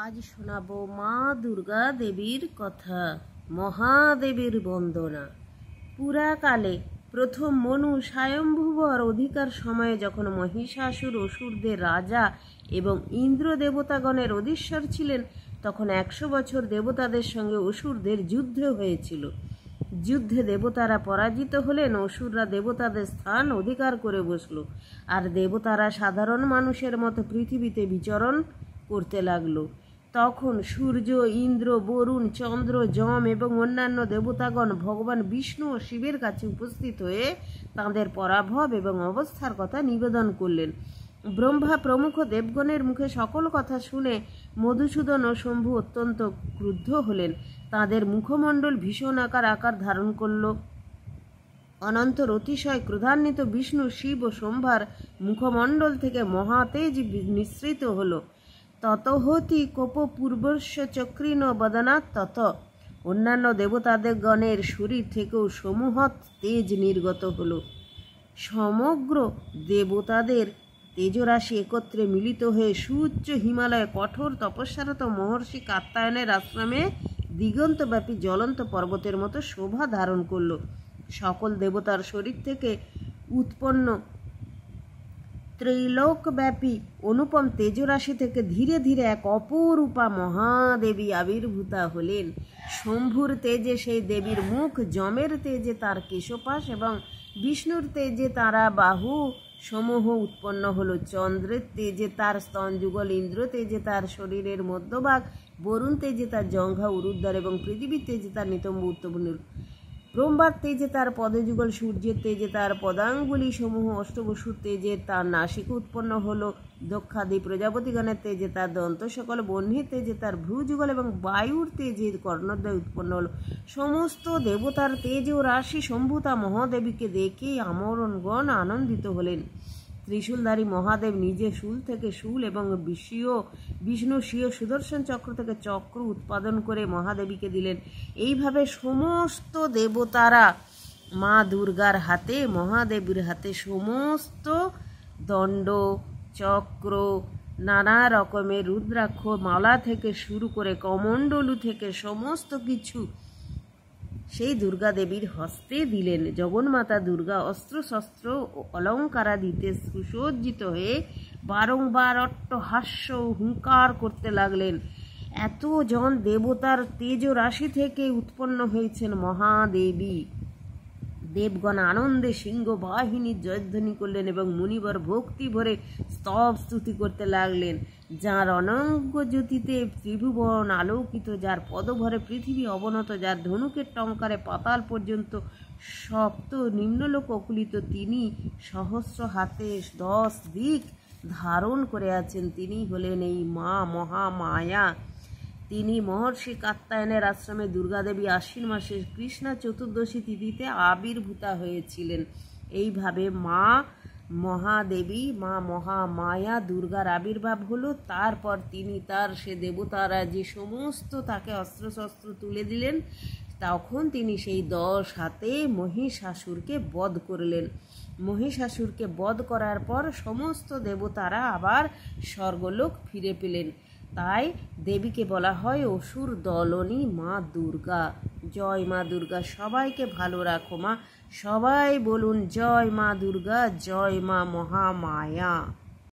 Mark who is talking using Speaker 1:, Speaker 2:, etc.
Speaker 1: আজ শোনাবো মা দুর্গা দেবীর কথা। মহাদেবীর বন্দনা। পুরাকালে প্রথম মনু স্বয়ম্ভুবর অধিকার সময়ে যখন মহিষাসুর অসুরদের রাজা এবং ইন্দ্র দেবতাগণের অধীশ্বর ছিলেন, তখন 100 বছর দেবতাদের সঙ্গে অসুরদের যুদ্ধ হয়েছিল। যুদ্ধে দেবতারা পরাজিত হলেন, অসুররা দেবতাদের স্থান অধিকার করে বসল, আর দেবতারা সাধারণ মানুষের মতো পৃথিবীতে বিচরণ করতে লাগলো। তখন সূর্য, ইন্দ্র, বরুণ, চন্দ্র, যম এবং অন্যান্য দেবতাগণ ভগবান বিষ্ণু ও শিবের কাছে উপস্থিত হয়ে তাঁদের পরাভব এবং অবস্থার কথা নিবেদন করলেন। ব্রহ্মা প্রমুখ দেবগণের মুখে সকল কথা শুনে মধুসূদন ও শম্ভু অত্যন্ত ক্রুদ্ধ হলেন। তাঁদের মুখমণ্ডল ভীষণ আকার ধারণ করল। অনন্তর অতিশয় ক্রোধান্বিত বিষ্ণু, শিব ও শম্ভার মুখমণ্ডল থেকে মহাতেজ নিঃসৃত হল। ততহতি কোপ পূর্বস্য চক্রিন বদনাৎ তত। অন্যান্য দেবতাদের গণের শরীর থেকেও সমূহৎ তেজ নির্গত হল। সমগ্র দেবতাদের তেজরাশি একত্রে মিলিত হয়ে সুউচ্চ হিমালয়ে কঠোর তপস্যারত মহর্ষি কাত্যায়নের আশ্রমে দিগন্তব্যাপী জ্বলন্ত পর্বতের মতো শোভা ধারণ করল। সকল দেবতার শরীর থেকে উৎপন্ন ত্রৈলোকব্যাপী অনুপম তেজরাশি থেকে ধীরে ধীরে এক অপরূপা মহাদেবী আবির্ভূতা হলেন। শম্ভুর তেজে সেই দেবীর মুখ, যমের তেজে তার কেশপাশ এবং বিষ্ণুর তেজে তারা বাহু সমূহ উৎপন্ন হল। চন্দ্রের তেজে তার স্তনযুগল, ইন্দ্র তেজে তার শরীরের মধ্যভাগ, বরুণ তেজে তার জঙ্ঘা উরুদ্বার এবং পৃথিবীর তেজে তার নিতম্ব উত্তবনুর, ব্রহ্মার তেজে তার পদযুগল, সূর্যের তেজে তার পদাঙ্গুলি সমূহ, অষ্টবসুর তেজে তার নাসিকা উৎপন্ন হল, দক্ষাদি প্রজাপতিগণের তেজে তার দন্ত সকল, বহ্নির তেজে তার ভ্রুযুগল এবং বায়ুর তেজে কর্ণদ্বয় উৎপন্ন হল। সমস্ত দেবতার তেজ ও রাশি শম্ভুতা মহাদেবীকে দেখে আমরণগণ আনন্দিত হলেন। ত্রিশূলধারী মহাদেব নিজে শূল থেকে শূল এবং বিষ্ণু স্বীয় সুদর্শন চক্র থেকে চক্র উৎপাদন করে মহাদেবীকে দিলেন। এইভাবে সমস্ত দেবতারা মা দুর্গার হাতে, মহাদেবীর হাতে সমস্ত দণ্ড, চক্র, নানা রকমের রুদ্রাক্ষ মালা থেকে শুরু করে কমণ্ডলু থেকে সমস্ত কিছু সেই দুর্গা দেবীর হস্তে দিলেন। জগন্মাতা দুর্গা অস্ত্রশস্ত্র ও অলঙ্কারাদিতে সুসজ্জিত হয়ে বারংবার অট্টহাস্য হুঙ্কার করতে লাগলেন। এতজন দেবতার তেজ রাশি থেকে উৎপন্ন হয়েছেন মহাদেবী। দেবগণ আনন্দে সিংহ বাহিনীর জয়ধ্বনি করলেন এবং মুনিবর ভক্তি ভরে স্তব স্তুতি করতে লাগলেন। যার অনঙ্গ জ্যোতিতে ত্রিভুবন আলোকিত, যার পদভরে পৃথিবী অবনত, যার ধনুকের টঙ্কারে পাতাল পর্যন্ত সপ্ত নিম্নলোক অকুলিত, তিনি সহস্র হাতে 10 দিক ধারণ করে আছেন। তিনি হলেন এই মা মহামায়া। তিনি মহর্ষি কাত্যায়নের আশ্রমে দুর্গাদেবী আশ্বিন মাসে কৃষ্ণা চতুর্দশী তিথিতে আবির্ভূতা হয়েছিলেন। এইভাবে মা মহাদেবী, মা মহামায়া দুর্গার আবির্ভাব হলো। তারপর তিনি তার সে দেবতারা যে সমস্ত তাকে অস্ত্রশস্ত্র তুলে দিলেন, তখন তিনি সেই 10 হাতে মহিষাসুরকে বধ করলেন। মহিষাসুরকে বধ করার পর সমস্ত দেবতারা আবার স্বর্গলোক ফিরে পেলেন। তাই দেবীকে বলা হয় অসুর দলনী মা দুর্গা। জয় মা দুর্গা। সবাইকে ভালো রাখো মা। সবাই বলুন জয় মা দুর্গা, জয় মা মহামায়া।